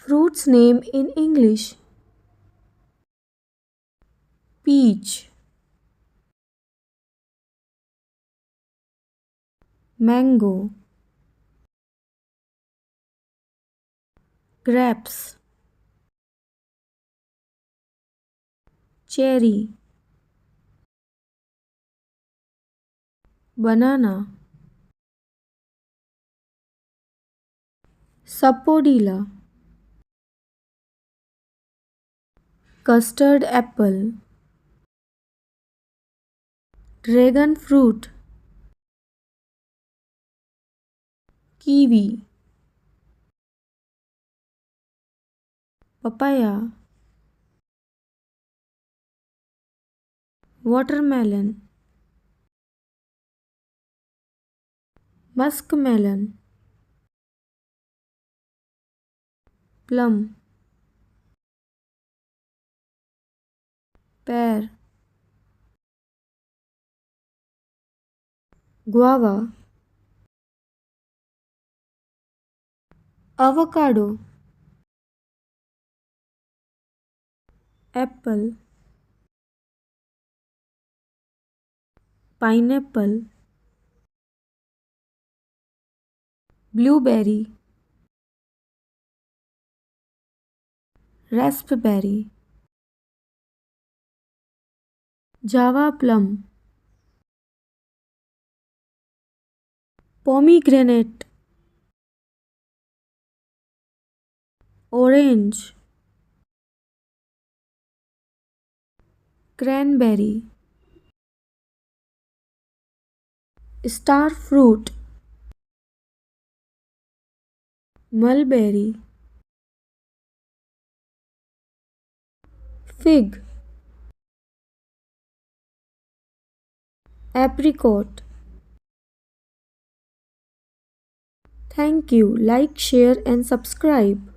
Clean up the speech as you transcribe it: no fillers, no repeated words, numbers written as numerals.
Fruit's name in English. Peach, mango, grapes, cherry, banana, sapodilla, custard apple, dragon fruit, kiwi, papaya, watermelon, muskmelon, plum, pear, guava, avocado, apple, pineapple, blueberry, raspberry, java plum, pomegranate, orange, cranberry, star fruit, mulberry, fig, apricot. Thank you. Like, share, and subscribe.